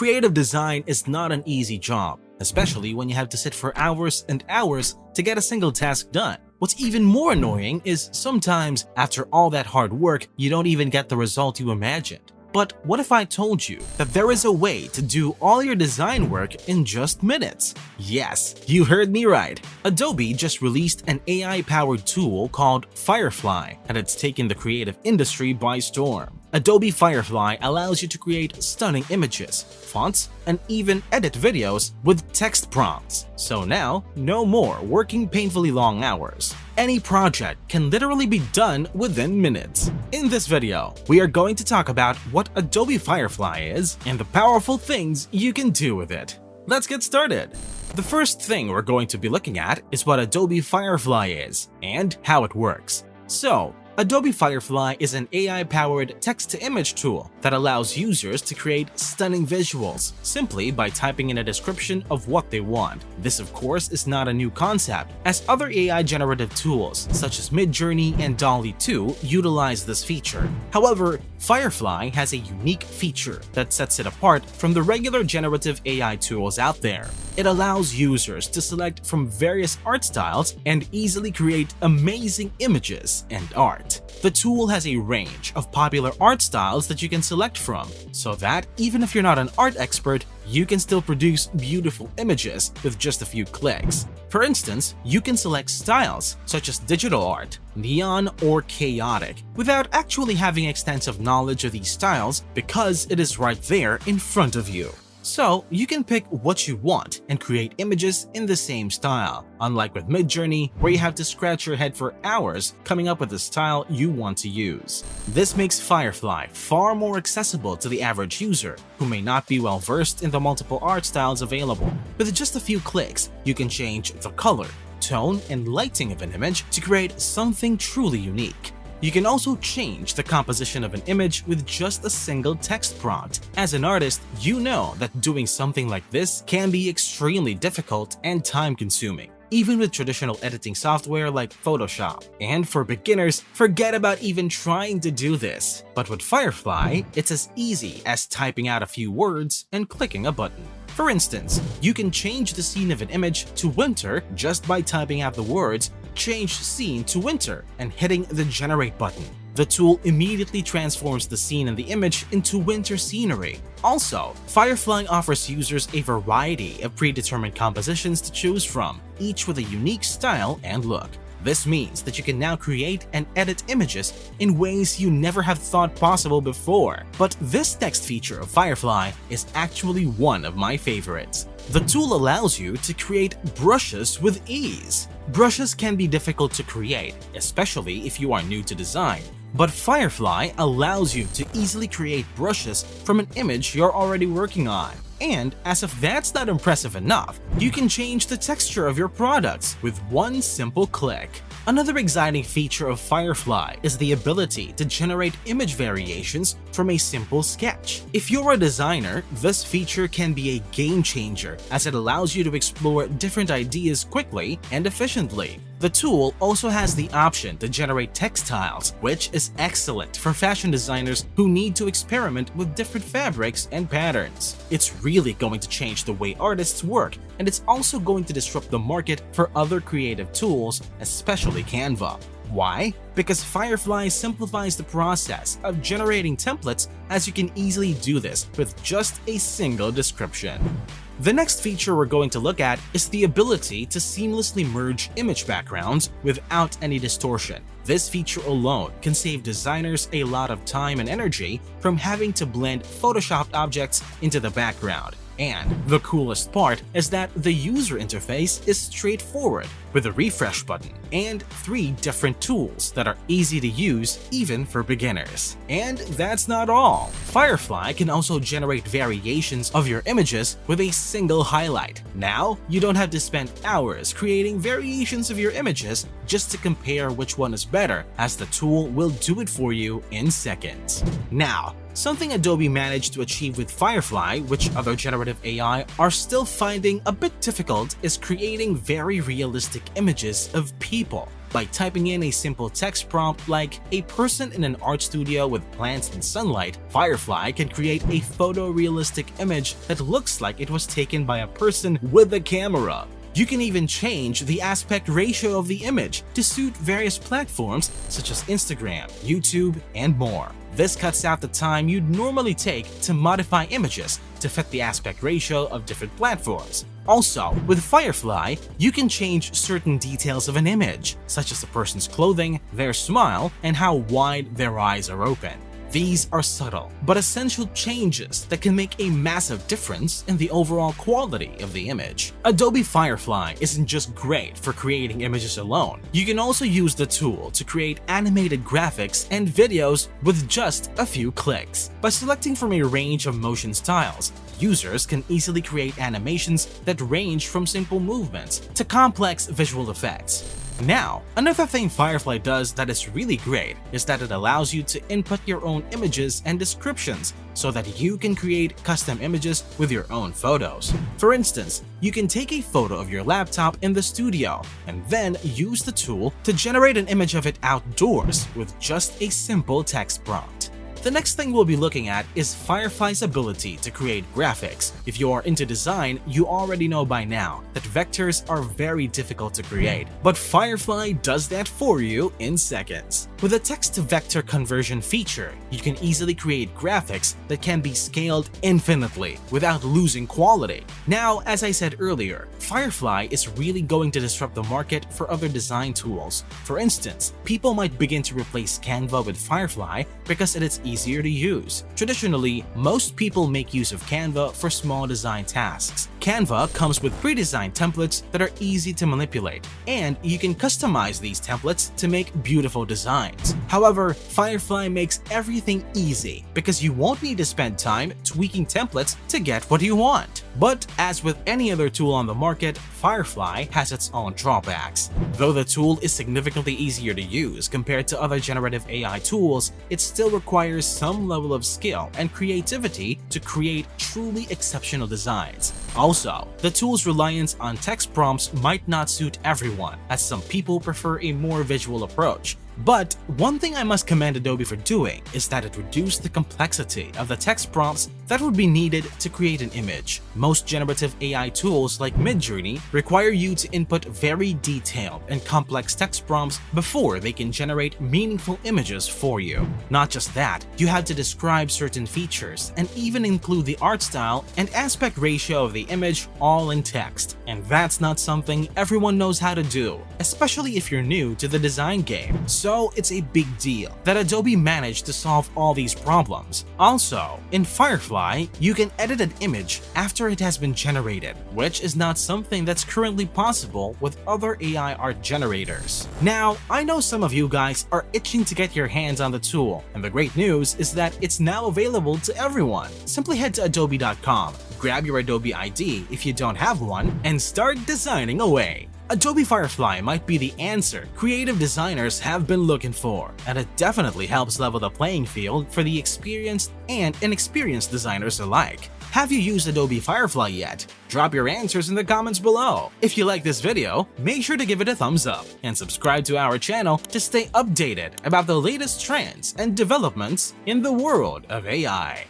Creative design is not an easy job, especially when you have to sit for hours and hours to get a single task done. What's even more annoying is sometimes, after all that hard work, you don't even get the result you imagined. But what if I told you that there is a way to do all your design work in just minutes? Yes, you heard me right. Adobe just released an AI-powered tool called Firefly, and it's taken the creative industry by storm. Adobe Firefly allows you to create stunning images, fonts, and even edit videos with text prompts. So now, no more working painfully long hours. Any project can literally be done within minutes. In this video, we are going to talk about what Adobe Firefly is and the powerful things you can do with it. Let's get started. The first thing we're going to be looking at is what Adobe Firefly is and how it works. So, Adobe Firefly is an AI-powered text-to-image tool that allows users to create stunning visuals simply by typing in a description of what they want. This, of course, is not a new concept, as other AI generative tools such as Midjourney and DALL-E 2 utilize this feature. However, Firefly has a unique feature that sets it apart from the regular generative AI tools out there. It allows users to select from various art styles and easily create amazing images and art. The tool has a range of popular art styles that you can select from, so that even if you're not an art expert, you can still produce beautiful images with just a few clicks. For instance, you can select styles such as digital art, neon, or chaotic without actually having extensive knowledge of these styles because it is right there in front of you. So, you can pick what you want and create images in the same style, unlike with Midjourney, where you have to scratch your head for hours coming up with the style you want to use. This makes Firefly far more accessible to the average user who may not be well versed in the multiple art styles available. With just a few clicks, you can change the color, tone, and lighting of an image to create something truly unique. You can also change the composition of an image with just a single text prompt. As an artist, you know that doing something like this can be extremely difficult and time-consuming, even with traditional editing software like Photoshop. And for beginners, forget about even trying to do this. But with Firefly, it's as easy as typing out a few words and clicking a button. For instance, you can change the scene of an image to winter just by typing out the words "change scene to winter" and hitting the generate button. The tool immediately transforms the scene in the image into winter scenery. Also, Firefly offers users a variety of predetermined compositions to choose from, each with a unique style and look. This means that you can now create and edit images in ways you never have thought possible before. But this next feature of Firefly is actually one of my favorites. The tool allows you to create brushes with ease. Brushes can be difficult to create, especially if you are new to design. But Firefly allows you to easily create brushes from an image you're already working on. And as if that's not impressive enough, you can change the texture of your products with one simple click. Another exciting feature of Firefly is the ability to generate image variations from a simple sketch. If you're a designer, this feature can be a game changer as it allows you to explore different ideas quickly and efficiently. The tool also has the option to generate textiles, which is excellent for fashion designers who need to experiment with different fabrics and patterns. It's really going to change the way artists work, and it's also going to disrupt the market for other creative tools, especially Canva. Why? Because Firefly simplifies the process of generating templates, as you can easily do this with just a single description. The next feature we're going to look at is the ability to seamlessly merge image backgrounds without any distortion. This feature alone can save designers a lot of time and energy from having to blend photoshopped objects into the background. And the coolest part is that the user interface is straightforward with a refresh button and 3 different tools that are easy to use even for beginners. And that's not all. Firefly can also generate variations of your images with a single highlight. Now, you don't have to spend hours creating variations of your images just to compare which one is better, as the tool will do it for you in seconds. Now, something Adobe managed to achieve with Firefly, which other generative AI are still finding a bit difficult, is creating very realistic images of people. By typing in a simple text prompt like "a person in an art studio with plants and sunlight," Firefly can create a photorealistic image that looks like it was taken by a person with a camera. You can even change the aspect ratio of the image to suit various platforms such as Instagram, YouTube, and more. This cuts out the time you'd normally take to modify images to fit the aspect ratio of different platforms. Also, with Firefly, you can change certain details of an image, such as a person's clothing, their smile, and how wide their eyes are open. These are subtle but essential changes that can make a massive difference in the overall quality of the image. Adobe Firefly isn't just great for creating images alone. You can also use the tool to create animated graphics and videos with just a few clicks. By selecting from a range of motion styles, users can easily create animations that range from simple movements to complex visual effects. Now, another thing Firefly does that is really great is that it allows you to input your own images and descriptions so that you can create custom images with your own photos. For instance, you can take a photo of your laptop in the studio and then use the tool to generate an image of it outdoors with just a simple text prompt. The next thing we'll be looking at is Firefly's ability to create graphics. If you are into design, you already know by now that vectors are very difficult to create, but Firefly does that for you in seconds. With a text-to-vector conversion feature, you can easily create graphics that can be scaled infinitely without losing quality. Now, as I said earlier, Firefly is really going to disrupt the market for other design tools. For instance, people might begin to replace Canva with Firefly because it is easier to use. Traditionally, most people make use of Canva for small design tasks. Canva comes with pre-designed templates that are easy to manipulate, and you can customize these templates to make beautiful designs. However, Firefly makes everything easy because you won't need to spend time tweaking templates to get what you want. But as with any other tool on the market, Firefly has its own drawbacks. Though the tool is significantly easier to use compared to other generative AI tools, it still requires some level of skill and creativity to create truly exceptional designs. Also, the tool's reliance on text prompts might not suit everyone, as some people prefer a more visual approach. But one thing I must commend Adobe for doing is that it reduced the complexity of the text prompts that would be needed to create an image. Most generative AI tools like Midjourney require you to input very detailed and complex text prompts before they can generate meaningful images for you. Not just that, you have to describe certain features and even include the art style and aspect ratio of the image all in text. And that's not something everyone knows how to do, especially if you're new to the design game. So it's a big deal that Adobe managed to solve all these problems. Also, in Firefly, you can edit an image after it has been generated, which is not something that's currently possible with other AI art generators. Now, I know some of you guys are itching to get your hands on the tool, and the great news is that it's now available to everyone. Simply head to adobe.com, grab your Adobe ID if you don't have one, and start designing away. Adobe Firefly might be the answer creative designers have been looking for, and it definitely helps level the playing field for the experienced and inexperienced designers alike. Have you used Adobe Firefly yet? Drop your answers in the comments below. If you like this video, make sure to give it a thumbs up and subscribe to our channel to stay updated about the latest trends and developments in the world of AI.